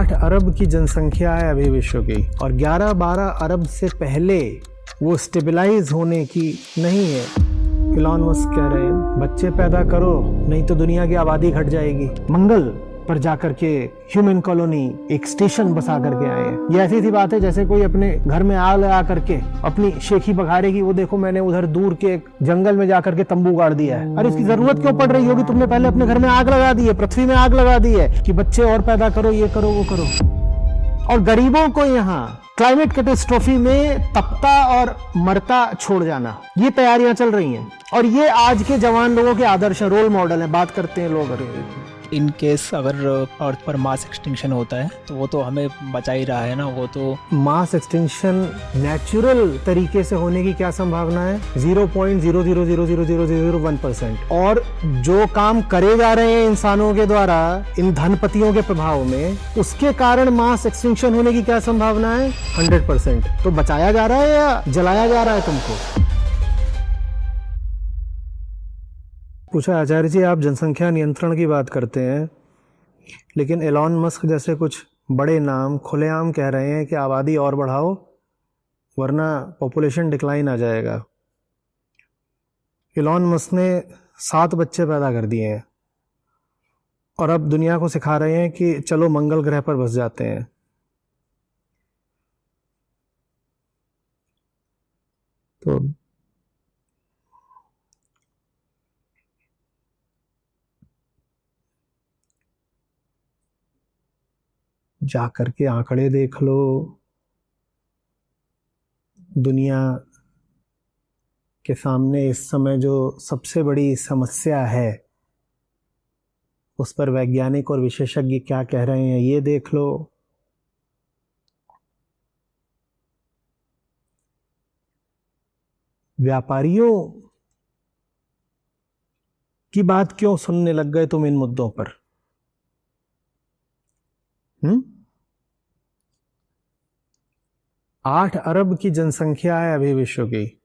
8 अरब की जनसंख्या है अभी विश्व की, और 11-12 अरब से पहले वो स्टेबलाइज होने की नहीं है। इलॉन मस्क कह रहे हैं बच्चे पैदा करो नहीं तो दुनिया की आबादी घट जाएगी। मंगल पर जाकर के ह्यूमन कॉलोनी एक स्टेशन बसा करके आए हैं। ये ऐसी सी बात है जैसे कोई अपने घर में आग लगा करके अपनी शेखी बघारेगी, वो देखो मैंने उधर दूर के एक जंगल में जाकर के तंबू गाड़ दिया है। अरे इसकी जरूरत क्यों पड़ रही होगी? तुमने पहले अपने घर में आग लगा दी है, पृथ्वी में आग लगा दी है कि बच्चे और पैदा करो, ये करो वो करो। और गरीबों को यहाँ क्लाइमेट कैटेस्ट्रोफी में तपता और मरता छोड़ जाना, ये तैयारियां चल रही हैं। और ये आज के जवान लोगों के आदर्श रोल मॉडल हैं। बात करते हैं लोग, इन केस अगर अर्थ पर मास एक्सटिंक्शन होता है तो वो तो हमें बचा ही रहा है ना। वो तो मास एक्सटिंक्शन नेचुरल तरीके से होने की क्या संभावना है? 0.0000001%। और जो काम करे जा रहे हैं इंसानों के द्वारा इन धनपतियों के प्रभाव में, उसके कारण मास एक्सटिंक्शन होने की क्या संभावना है? 100%। तो बचाया जा रहा है या जलाया जा रहा है तुमको? पूछा आचार्य जी, आप जनसंख्या नियंत्रण की बात करते हैं, लेकिन एलॉन मस्क जैसे कुछ बड़े नाम खुलेआम कह रहे हैं कि आबादी और बढ़ाओ वरना पॉपुलेशन डिक्लाइन आ जाएगा। एलॉन मस्क ने 7 बच्चे पैदा कर दिए हैं और अब दुनिया को सिखा रहे हैं कि चलो मंगल ग्रह पर बस जाते हैं। तो जा करके आंकड़े देख लो, दुनिया के सामने इस समय जो सबसे बड़ी समस्या है उस पर वैज्ञानिक और विशेषज्ञ क्या कह रहे हैं ये देख लो। व्यापारियों की बात क्यों सुनने लग गए तुम इन मुद्दों पर? 8 अरब की जनसंख्या है अभी विश्व की,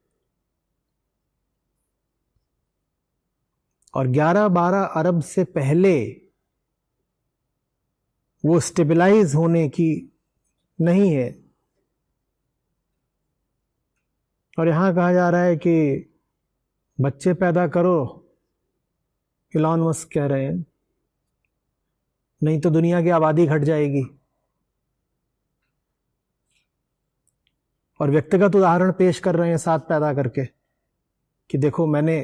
और 11-12 अरब से पहले वो स्टेबलाइज होने की नहीं है। और यहां कहा जा रहा है कि बच्चे पैदा करो, इलॉन मस्क कह रहे हैं नहीं तो दुनिया की आबादी घट जाएगी। और व्यक्तिगत उदाहरण पेश कर रहे हैं 7 पैदा करके कि देखो मैंने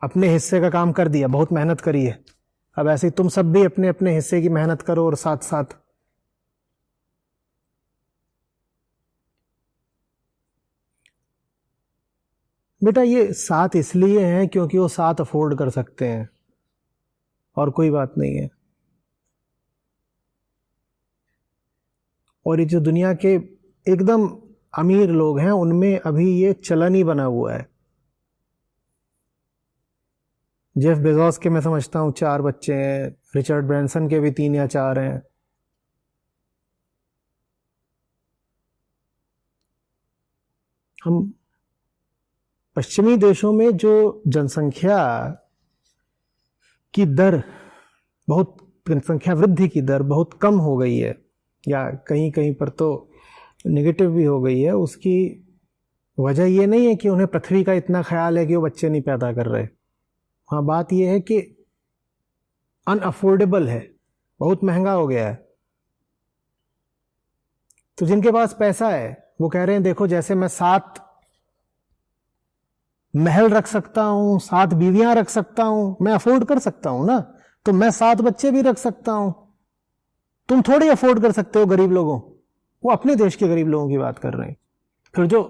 अपने हिस्से का काम कर दिया, बहुत मेहनत करी है, अब ऐसे ही तुम सब भी अपने अपने हिस्से की मेहनत करो और साथ साथ। बेटा ये 7 इसलिए हैं क्योंकि वो 7 अफोर्ड कर सकते हैं, और कोई बात नहीं है। और ये जो दुनिया के एकदम अमीर लोग हैं उनमें अभी ये चलन ही बना हुआ है। जेफ बेजोस के मैं समझता हूं 4 बच्चे हैं, रिचर्ड ब्रैंसन के भी 3 या 4 हैं। हम पश्चिमी देशों में जो जनसंख्या की दर बहुत, जनसंख्या वृद्धि की दर बहुत कम हो गई है, या कहीं कहीं पर तो नेगेटिव भी हो गई है, उसकी वजह ये नहीं है कि उन्हें पृथ्वी का इतना ख्याल है कि वो बच्चे नहीं पैदा कर रहे। हाँ, बात ये है कि अनअफोर्डेबल है, बहुत महंगा हो गया है। तो जिनके पास पैसा है वो कह रहे हैं देखो जैसे मैं 7 महल रख सकता हूं, 7 बीवियां रख सकता हूं, मैं अफोर्ड कर सकता हूं ना, तो मैं 7 बच्चे भी रख सकता हूं। तुम थोड़ी अफोर्ड कर सकते हो गरीब लोगों। वो अपने देश के गरीब लोगों की बात कर रहे हैं। फिर जो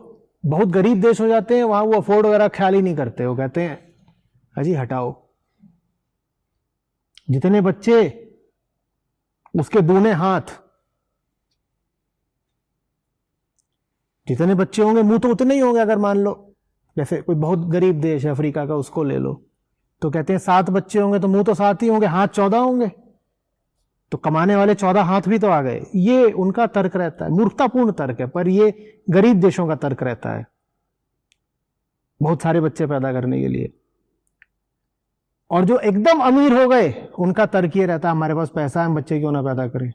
बहुत गरीब देश हो जाते हैं वहां वो अफोर्ड वगैरह ख्याल ही नहीं करते, वो कहते हैं अजी हटाओ, जितने बच्चे उसके दूने हाथ, जितने बच्चे होंगे मुंह तो उतने ही होंगे। अगर मान लो जैसे कोई बहुत गरीब देश है अफ्रीका का, उसको ले लो, तो कहते हैं 7 बच्चे होंगे तो मुंह तो 7 ही होंगे, हाथ 14 होंगे, तो कमाने वाले 14 हाथ भी तो आ गए। ये उनका तर्क रहता है, मूर्खतापूर्ण तर्क है, पर ये गरीब देशों का तर्क रहता है बहुत सारे बच्चे पैदा करने के लिए। और जो एकदम अमीर हो गए उनका तर्क ये रहता है हमारे पास पैसा है, हम बच्चे क्यों ना पैदा करें।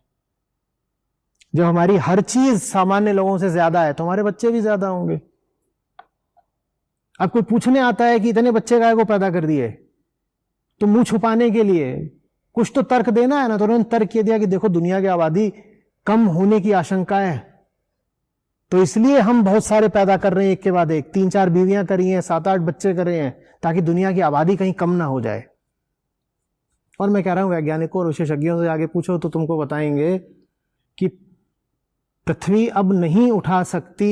जब हमारी हर चीज सामान्य लोगों से ज्यादा है तो हमारे बच्चे भी ज्यादा होंगे। अब कोई पूछने आता है कि इतने बच्चे गाय को पैदा कर दिए, तो मुंह छुपाने के लिए कुछ तो तर्क देना है ना। तो उन्होंने तर्क ये दिया कि देखो दुनिया की आबादी कम होने की आशंका है, तो इसलिए हम बहुत सारे पैदा कर रहे हैं, एक के बाद एक, 3-4 बीवियां करी हैं, 7-8 बच्चे कर रहे हैं, ताकि दुनिया की आबादी कहीं कम ना हो जाए। और मैं कह रहा हूं वैज्ञानिकों और विशेषज्ञों से आगे पूछो तो तुमको बताएंगे कि पृथ्वी अब नहीं उठा सकती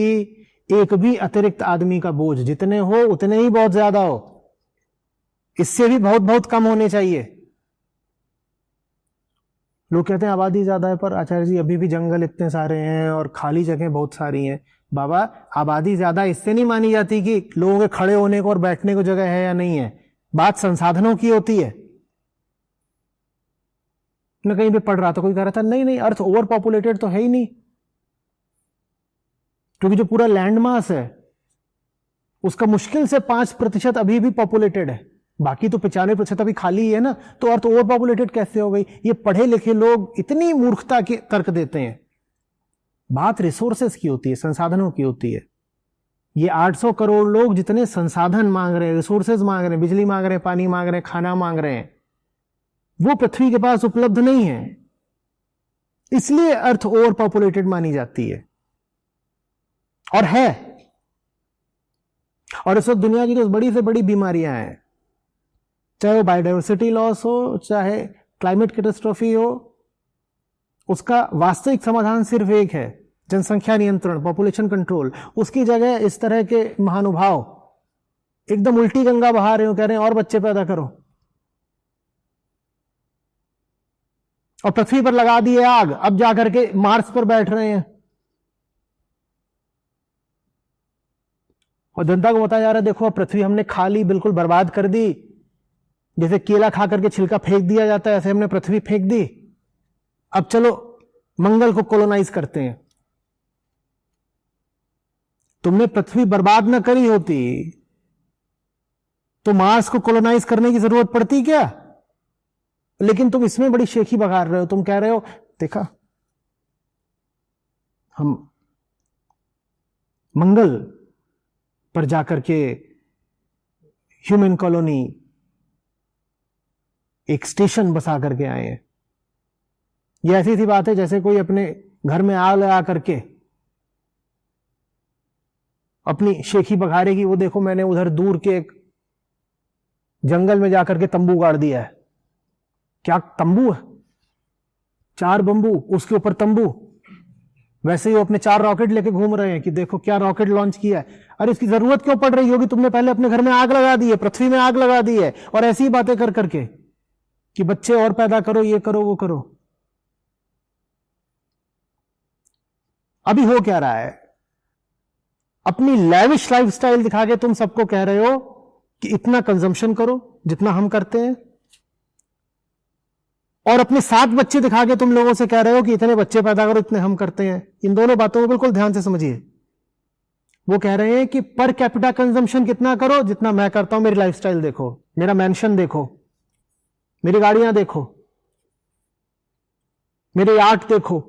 एक भी अतिरिक्त आदमी का बोझ। जितने हो उतने ही बहुत ज्यादा हो, इससे भी बहुत बहुत कम होने चाहिए। लोग कहते हैं आबादी ज्यादा है, पर आचार्य जी अभी भी जंगल इतने सारे हैं और खाली जगह बहुत सारी हैं। बाबा आबादी ज्यादा इससे नहीं मानी जाती कि लोगों के खड़े होने को और बैठने को जगह है या नहीं है। बात संसाधनों की होती है। मैं कहीं पे पढ़ रहा था, कोई कह रहा था नहीं नहीं अर्थ ओवर पॉपुलेटेड तो है ही नहीं, क्योंकि जो पूरा लैंड मास है उसका मुश्किल से 5% अभी भी पॉपुलेटेड है, बाकी तो 95% अभी खाली है ना। तो अर्थ ओवर पॉपुलेटेड कैसे हो गई? ये पढ़े लिखे लोग इतनी मूर्खता के तर्क देते हैं। बात रिसोर्सेस की होती है, संसाधनों की होती है। ये 800 करोड़ लोग जितने संसाधन मांग रहे हैं, रिसोर्सेज मांग रहे हैं, बिजली मांग रहे हैं, पानी मांग रहे हैं, खाना मांग रहे हैं, वो पृथ्वी के पास उपलब्ध नहीं है, इसलिए अर्थ ओवर पॉपुलेटेड मानी जाती है और है। और इस वक्त दुनिया की जो बड़ी से बड़ी बीमारियां हैं, चाहे वो बायोडाइवर्सिटी लॉस हो, चाहे क्लाइमेट कैटास्ट्रोफी हो, उसका वास्तविक समाधान सिर्फ एक है, जनसंख्या नियंत्रण, पॉपुलेशन कंट्रोल। उसकी जगह इस तरह के महानुभाव एकदम उल्टी गंगा बहा रहे हो, कह रहे हैं और बच्चे पैदा करो, और पृथ्वी पर लगा दिए आग, अब जाकर के मार्स पर बैठ रहे हैं और जनता को बताया जा रहा है देखो पृथ्वी हमने खा ली, बिल्कुल बर्बाद कर दी। जैसे केला खा करके छिलका फेंक दिया जाता है, ऐसे हमने पृथ्वी फेंक दी, अब चलो मंगल को कोलोनाइज करते हैं। तुमने पृथ्वी बर्बाद ना करी होती तो मार्स को कोलोनाइज करने की जरूरत पड़ती क्या? लेकिन तुम इसमें बड़ी शेखी बघार रहे हो। तुम कह रहे हो देखा हम मंगल पर जाकर के ह्यूमन कॉलोनी एक स्टेशन बसा करके आए हैं। यह ऐसी सी बात है जैसे कोई अपने घर में आग लगा करके अपनी शेखी बघारे की, वो देखो मैंने उधर दूर के एक जंगल में जाकर के तंबू गाड़ दिया है। क्या तंबू है? 4 बंबू, उसके ऊपर तंबू। वैसे ही वो अपने 4 रॉकेट लेके घूम रहे हैं कि देखो क्या रॉकेट लॉन्च किया है। अरे इसकी जरूरत क्यों पड़ रही होगी? तुमने पहले अपने घर में आग लगा दी है, पृथ्वी में आग लगा दी है, और ऐसी ही बातें कर करके कि बच्चे और पैदा करो, ये करो, वो करो। अभी हो क्या रहा है? अपनी लैविश लाइफस्टाइल दिखा के तुम सबको कह रहे हो कि इतना कंजम्पशन करो जितना हम करते हैं, और अपने 7 बच्चे दिखा के तुम लोगों से कह रहे हो कि इतने बच्चे पैदा करो इतने हम करते हैं। इन दोनों बातों को बिल्कुल ध्यान से समझिए। वो कह रहे हैं कि पर कैपिटा कंजम्पशन कितना करो जितना मैं करता हूं। मेरी लाइफस्टाइल देखो, मेरा मैंशन देखो, मेरी गाड़ियां देखो, मेरे यार्ड देखो।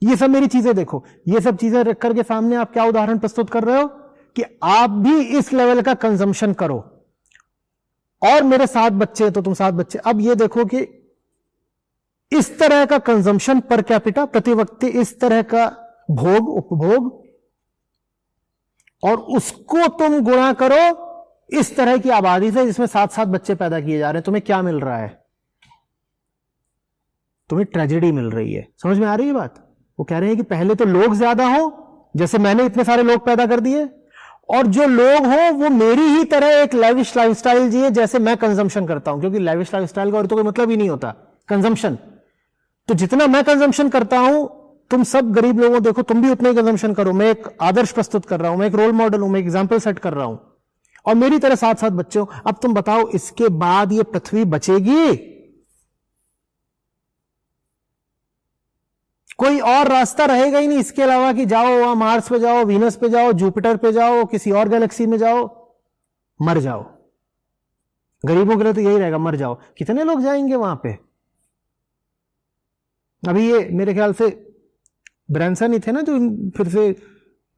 ये सब मेरी चीजें देखो। ये सब चीजें रख करके सामने आप क्या उदाहरण प्रस्तुत कर रहे हो कि आप भी इस लेवल का कंजम्पशन करो, और मेरे 7 बच्चे तो तुम 7 बच्चे। अब ये देखो कि इस तरह का कंजम्पशन पर कैपिटा, प्रति व्यक्ति इस तरह का भोग, उपभोग, और उसको तुम गुणा करो इस तरह की आबादी से जिसमें 7-7 बच्चे पैदा किए जा रहे हैं। तुम्हें क्या मिल रहा है? तुम्हें ट्रेजेडी मिल रही है। समझ में आ रही है बात? वो कह रहे हैं कि पहले तो लोग ज्यादा हो, जैसे मैंने इतने सारे लोग पैदा कर दिए, और जो लोग हो वो मेरी ही तरह एक लैविश लाइफस्टाइल जिए जैसे मैं कंजम्पशन करता हूं। क्योंकि लैविश लाइफस्टाइल का और तो कोई मतलब ही नहीं होता, कंजम्पशन। तो जितना मैं कंजम्पशन करता हूं, तुम सब गरीब लोगों देखो तुम भी उतना ही कंजम्पशन करो। मैं एक आदर्श प्रस्तुत कर रहा हूं, मैं एक रोल मॉडल हूं, मैं एग्जाम्पल सेट कर रहा हूं, और मेरी तरह 7-7 बच्चे हो। अब तुम बताओ इसके बाद ये पृथ्वी बचेगी? कोई और रास्ता रहेगा ही नहीं इसके अलावा कि जाओ वहां मार्स पे जाओ, वीनस पे जाओ, जुपिटर पे जाओ, किसी और गैलेक्सी में जाओ, मर जाओ। गरीबों के लिए तो यही रहेगा, मर जाओ। कितने लोग जाएंगे वहां पे? अभी ये मेरे ख्याल से ब्रैनसन ही थे ना जो फिर से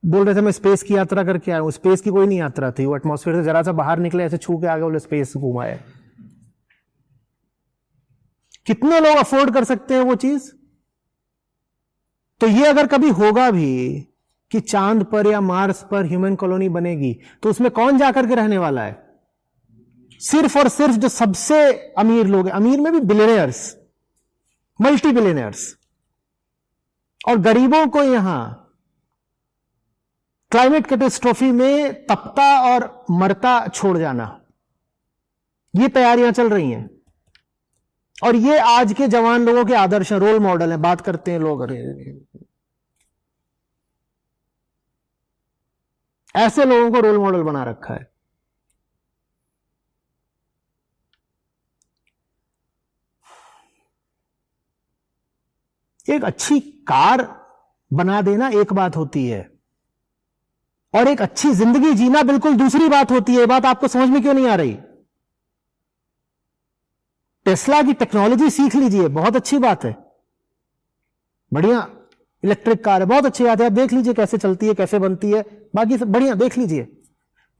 बोल रहे थे मैं स्पेस की यात्रा करके आया हूं। स्पेस की कोई नहीं यात्रा थी, वो एटमॉस्फेयर से जरा सा बाहर निकले, ऐसे छू के आगे बोले स्पेस घुमाए। कितने लोग अफोर्ड कर सकते हैं वो चीज? तो ये अगर कभी होगा भी कि चांद पर या मार्स पर ह्यूमन कॉलोनी बनेगी, तो उसमें कौन जाकर के रहने वाला है? सिर्फ और सिर्फ जो सबसे अमीर लोग हैं, अमीर में भी बिलियनियर्स, मल्टी बिलियनियर्स, और गरीबों को यहां क्लाइमेट कैटेस्ट्रोफी में तपता और मरता छोड़ जाना, ये तैयारियां चल रही हैं। और ये आज के जवान लोगों के आदर्श हैं, रोल मॉडल हैं। बात करते हैं लोग, अरे ऐसे लोगों को रोल मॉडल बना रखा है। एक अच्छी कार बना देना एक बात होती है, और एक अच्छी जिंदगी जीना बिल्कुल दूसरी बात होती है। ये बात आपको समझ में क्यों नहीं आ रही? टेस्ला की टेक्नोलॉजी सीख लीजिए, बहुत अच्छी बात है, बढ़िया इलेक्ट्रिक कार है, बहुत अच्छी बात है। आप देख लीजिए कैसे चलती है, कैसे बनती है, बाकी सब बढ़िया देख लीजिए।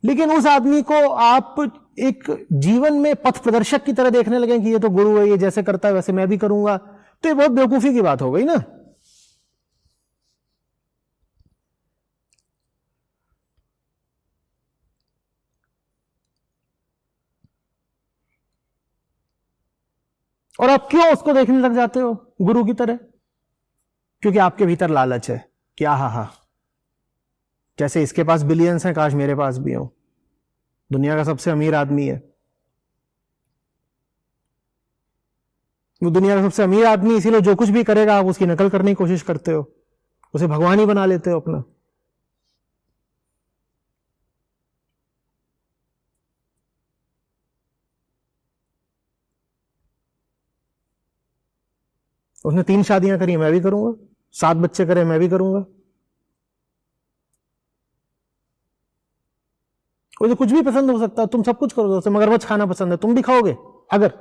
लेकिन उस आदमी को आप एक जीवन में पथ प्रदर्शक की तरह देखने लगे कि ये तो गुरु है, ये जैसे करता है वैसे मैं भी करूंगा, तो ये बहुत बेवकूफी की बात हो गई ना। और आप क्यों उसको देखने लग जाते हो गुरु की तरह? क्योंकि आपके भीतर लालच है कि हा जैसे इसके पास बिलियंस हैं, काश मेरे पास भी हो। दुनिया का सबसे अमीर आदमी है वो, दुनिया का सबसे अमीर आदमी, इसीलिए जो कुछ भी करेगा आप उसकी नकल करने की कोशिश करते हो, उसे भगवान ही बना लेते हो अपना। उसने 3 शादियां करी, मैं भी करूंगा। 7 बच्चे करे, मैं भी करूंगा। मुझे कुछ भी पसंद हो सकता है, तुम सब कुछ करोगे। उसे मगरमच्छ खाना पसंद है, तुम भी खाओगे अगर।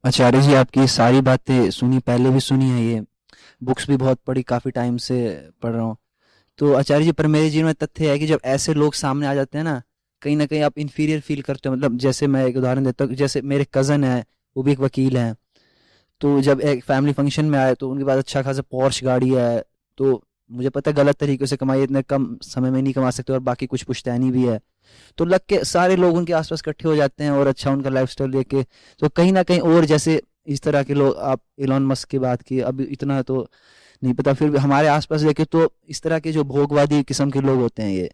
आचार्य जी, आपकी सारी बातें सुनी, पहले भी सुनी है, ये बुक्स भी बहुत पढ़ी, काफ़ी टाइम से पढ़ रहा हूँ। तो आचार्य जी, पर मेरे जीवन में तथ्य है कि जब ऐसे लोग सामने आ जाते हैं ना कहीं आप इंफीरियर फील करते हो। मतलब जैसे मैं एक उदाहरण देता हूँ, जैसे मेरे कज़न है, वो भी एक वकील हैं। तो जब एक फैमिली फंक्शन में आए तो उनके पास अच्छा खासा पॉर्श गाड़ी है। तो मुझे पता है गलत तरीके से कमाई, इतने कम समय में नहीं कमा सकते, और बाकी कुछ पुश्तैनी भी है। तो लग के सारे लोग उनके आसपास इकट्ठे हो जाते हैं और अच्छा उनका लाइफस्टाइल देख के, तो कहीं ना कहीं, और जैसे इस तरह के लोग, आप इलॉन मस्क की बात की, अब इतना तो नहीं पता, फिर भी हमारे आसपास देखे तो इस तरह के जो भोगवादी किस्म के लोग होते हैं, ये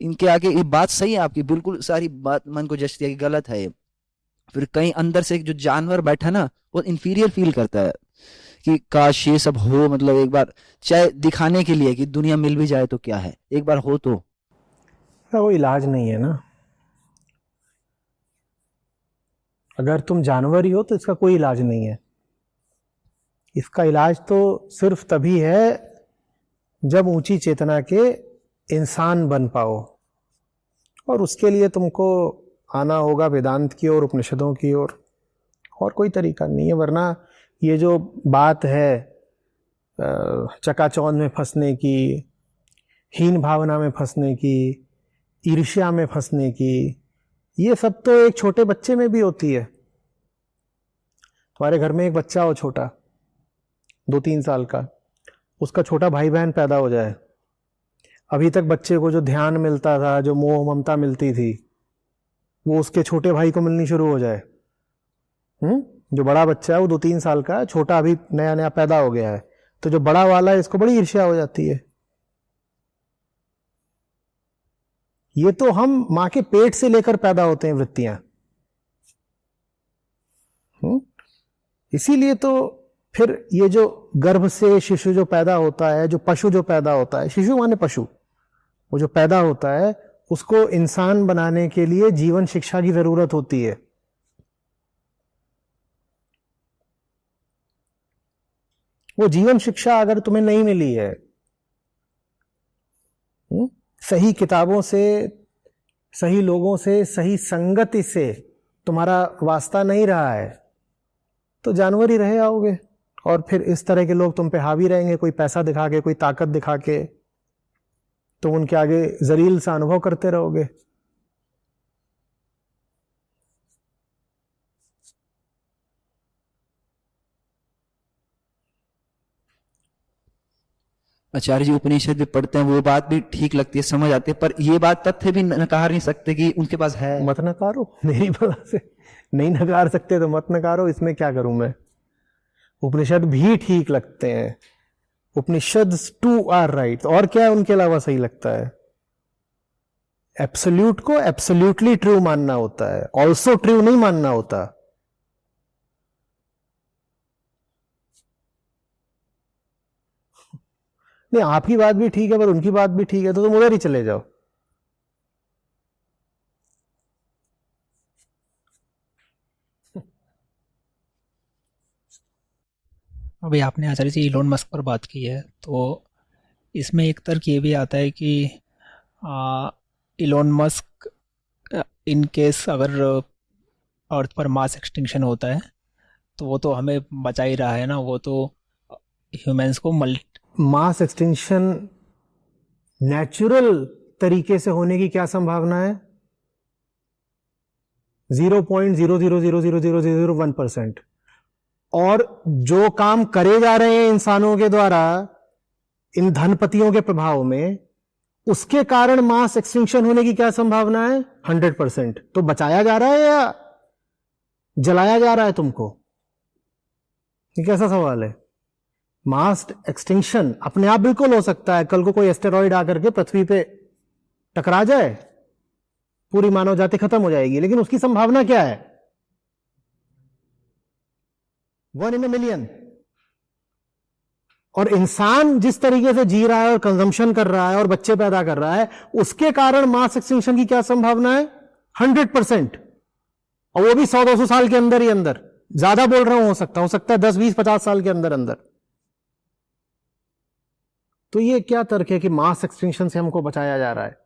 इनके आगे ये बात सही है आपकी, बिल्कुल सारी बात मन को जचती है कि गलत है ये। फिर कहीं अंदर से एक जो जानवर बैठा ना, वो इंफीरियर फील करता है कि काश ये सब हो, मतलब एक बार चाहे दिखाने के लिए कि दुनिया मिल भी जाए तो क्या है, एक बार हो तो। वो इलाज नहीं है ना। अगर तुम जानवर ही हो तो इसका कोई इलाज नहीं है। इसका इलाज तो सिर्फ तभी है जब ऊंची चेतना के इंसान बन पाओ, और उसके लिए तुमको आना होगा वेदांत की ओर, उपनिषदों की ओर, और कोई तरीका नहीं है। वरना ये जो बात है चकाचौंध में फंसने की, हीन भावना में फंसने की, ईर्ष्या में फंसने की, ये सब तो एक छोटे बच्चे में भी होती है। तुम्हारे घर में एक बच्चा हो छोटा, 2-3 साल का, उसका छोटा भाई बहन पैदा हो जाए, अभी तक बच्चे को जो ध्यान मिलता था, जो मोह ममता मिलती थी, वो उसके छोटे भाई को मिलनी शुरू हो जाए। जो बड़ा बच्चा है वो 2-3 साल का है, छोटा अभी नया नया पैदा हो गया है, तो जो बड़ा वाला है इसको बड़ी ईर्ष्या हो जाती है। ये तो हम मां के पेट से लेकर पैदा होते हैं वृत्तियां। इसीलिए तो फिर ये जो गर्भ से शिशु जो पैदा होता है, जो पशु जो पैदा होता है, शिशु माने पशु, वो जो पैदा होता है उसको इंसान बनाने के लिए जीवन शिक्षा की जरूरत होती है। वो जीवन शिक्षा अगर तुम्हें नहीं मिली है, सही किताबों से, सही लोगों से, सही संगति से तुम्हारा वास्ता नहीं रहा है, तो जानवर ही रहे आओगे। और फिर इस तरह के लोग तुम पे हावी रहेंगे, कोई पैसा दिखा के, कोई ताकत दिखा के, तुम उनके आगे जलील सा अनुभव करते रहोगे। आचार्य जी उपनिषद भी पढ़ते हैं, वो बात भी ठीक लगती है, समझ आती है, पर ये बात तथ्य भी नकार नहीं सकते कि उनके पास है। मत नकारो, मेरी बला से नहीं नकार सकते तो मत नकारो, इसमें क्या करूं मैं। उपनिषद भी ठीक लगते हैं, उपनिषद टू आर राइट, और क्या उनके अलावा सही लगता है। एब्सोल्यूट को एब्सोल्यूटली ट्रू मानना होता है, ऑल्सो ट्रू नहीं मानना होता। नहीं, आपकी बात भी ठीक है पर उनकी बात भी ठीक है, तो तुम उधर ही चले जाओ। अभी आपने आचार्य जी इलोन मस्क पर बात की है, तो इसमें एक तर्क ये भी आता है कि इलोन मस्क इन केस अगर अर्थ पर मास एक्सटिंक्शन होता है तो वो तो हमें बचा ही रहा है ना, वो तो ह्यूमंस को मास एक्सटिंक्शन नेचुरल तरीके से होने की क्या संभावना है? 0.0000001%। और जो काम करे जा रहे हैं इंसानों के द्वारा इन धनपतियों के प्रभाव में, उसके कारण मास एक्सटिंक्शन होने की क्या संभावना है? 100%। तो बचाया जा रहा है या जलाया जा रहा है तुमको? ये कैसा सवाल है? मास एक्सटिंक्शन अपने आप बिल्कुल हो सकता है, कल को कोई एस्टेरॉइड आकर के पृथ्वी पे टकरा जाए, पूरी मानव जाति खत्म हो जाएगी, लेकिन उसकी संभावना क्या है? 1 in a million। और इंसान जिस तरीके से जी रहा है और कंजम्पशन कर रहा है और बच्चे पैदा कर रहा है, उसके कारण मास एक्सटिंक्शन की क्या संभावना है? 100%। और वो भी 100-200 साल के अंदर ही अंदर, ज्यादा बोल रहा हूं, हो सकता है 10, 20, 50 साल के अंदर अंदर। तो ये क्या तर्क है कि मास एक्सटिंक्शन से हमको बचाया जा रहा है?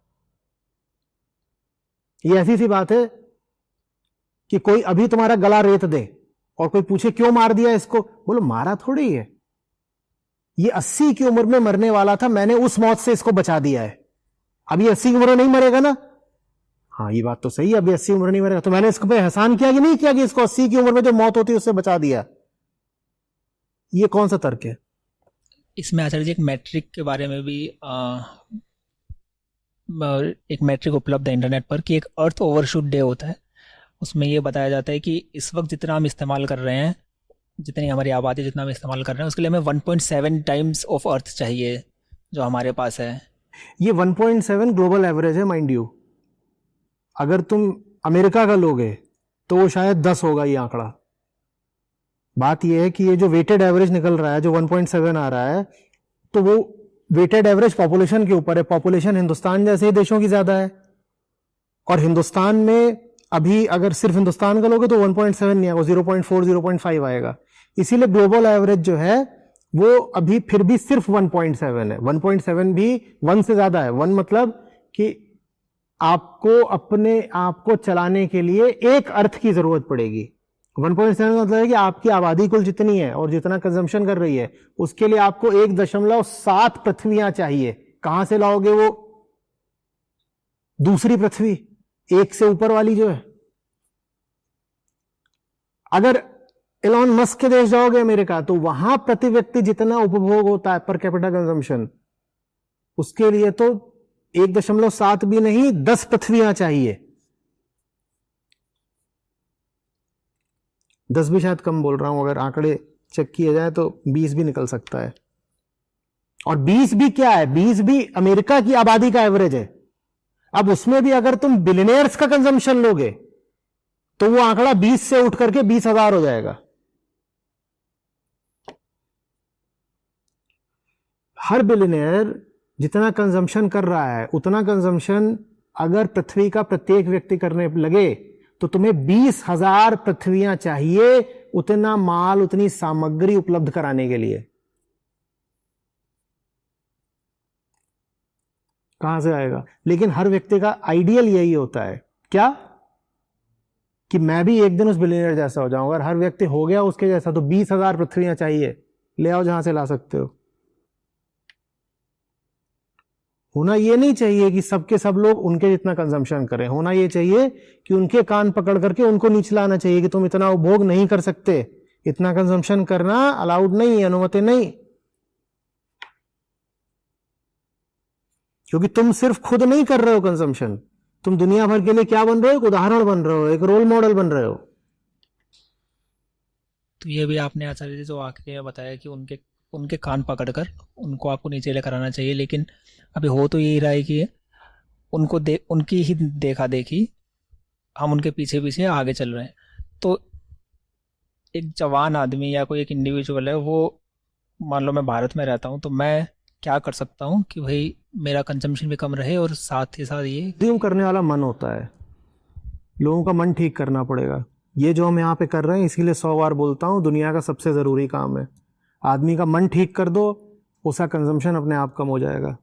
ये ऐसी सी बात है कि कोई अभी तुम्हारा गला रेत दे और कोई पूछे क्यों मार दिया इसको, बोलो मारा थोड़ी है, ये 80 की उम्र में मरने वाला था, मैंने उस मौत से इसको बचा दिया है। अभी 80 की उम्र में नहीं मरेगा ना? हाँ, ये बात तो सही है, अभी 80 उम्र नहीं मरेगा, तो मैंने इसको पे एहसान किया कि नहीं किया कि इसको 80 की उम्र में जो मौत होती है उससे बचा दिया। ये कौन सा तर्क है? इसमें आचार्य जी एक मैट्रिक के बारे में भी एक मैट्रिक उपलब्ध है इंटरनेट पर कि एक अर्थ ओवरशूट डे होता है। उसमें ये बताया जाता है कि इस वक्त जितना हम इस्तेमाल कर रहे हैं, जितनी हमारी आबादी जितना हम इस्तेमाल कर रहे हैं, उसके लिए हमें 1.7 टाइम्स ऑफ अर्थ चाहिए जो हमारे पास है। ये 1.7 ग्लोबल एवरेज है माइंड यू। अगर तुम अमेरिका का लोगे तो वो शायद 10 होगा ये आंकड़ा। बात ये है कि ये जो वेटेड एवरेज निकल रहा है, जो 1.7 आ रहा है, तो वो वेटेड एवरेज पॉपुलेशन के ऊपर है। पॉपुलेशन हिंदुस्तान जैसे ही देशों की ज्यादा है, और हिंदुस्तान में अभी अगर सिर्फ हिंदुस्तान का लोगे तो 1.7 नहीं आएगा, 0.4 0.5 आएगा। इसीलिए ग्लोबल एवरेज जो है वो अभी फिर भी सिर्फ 1.7 है। 1.7 भी 1 से ज्यादा है। 1 मतलब कि आपको अपने आप को चलाने के लिए एक अर्थ की जरूरत पड़ेगी। 1.7 मतलब है कि आपकी आबादी कुल जितनी है और जितना कंजम्पशन कर रही है, उसके लिए आपको 1.7 पृथ्वियां चाहिए। कहां से लाओगे वो दूसरी पृथ्वी, एक से ऊपर वाली जो है? अगर एलोन मस्क के देश जाओगे अमेरिका, तो वहां प्रति व्यक्ति जितना उपभोग होता है पर कैपिटा कंजम्पशन, उसके लिए तो 1.7 भी नहीं 10 पृथ्वियां चाहिए। 10 भी शायद कम बोल रहा हूं, अगर आंकड़े चेक किए जाए तो 20 भी निकल सकता है। और 20 भी क्या है? 20 भी अमेरिका की आबादी का एवरेज है। अब उसमें भी अगर तुम बिलियनियर्स का कंजम्पशन लोगे तो वो आंकड़ा 20 से उठ करके 20,000 हो जाएगा। हर बिलियनियर जितना कंजम्पशन कर रहा है उतना कंजम्पशन अगर पृथ्वी का प्रत्येक व्यक्ति करने लगे तो तुम्हें 20,000 पृथ्वियां चाहिए उतना माल, उतनी सामग्री उपलब्ध कराने के लिए। कहां से आएगा? लेकिन हर व्यक्ति का आइडियल यही होता है, क्या? कि मैं भी एक दिन उस बिलियनियर जैसा हो जाऊंगा। अगर हर व्यक्ति हो गया उसके जैसा तो 20,000 पृथ्वियां चाहिए, ले आओ जहां से ला सकते हो। होना ये नहीं चाहिए कि सबके सब लोग उनके जितना कंजम्पशन करें, होना ये चाहिए कि उनके कान पकड़ करके उनको नीचला आना चाहिए कि तुम इतना उपभोग नहीं कर सकते, इतना कंजम्पशन करना अलाउड नहीं है, अनुमति नहीं। क्योंकि तुम सिर्फ खुद नहीं कर रहे हो कंजम्पशन, तुम दुनिया भर के लिए क्या बन रहे हो? एक उदाहरण बन रहे हो, एक रोल मॉडल बन रहे हो। तो ये भी आपने आचार्य जी जो आखिरी में बताया कि उनके कान पकड़कर उनको आपको नीचे लेकर आना चाहिए, लेकिन अभी हो तो यही रहा है कि उनकी ही देखा देखी हम उनके पीछे पीछे आगे चल रहे हैं। तो एक जवान आदमी या कोई एक इंडिविजुअल है, वो मान लो मैं भारत में रहता हूँ, तो मैं क्या कर सकता हूँ कि भाई मेरा कंजम्पशन भी कम रहे और साथ ही साथ ये कंज्यूम करने वाला मन होता है, लोगों का मन ठीक करना पड़ेगा। ये जो हम यहाँ पे कर रहे हैं, इसीलिए 100 बार बोलता हूँ, दुनिया का सबसे ज़रूरी काम है। आदमी का मन ठीक कर दो, उसका कंजम्पशन अपने आप कम हो जाएगा।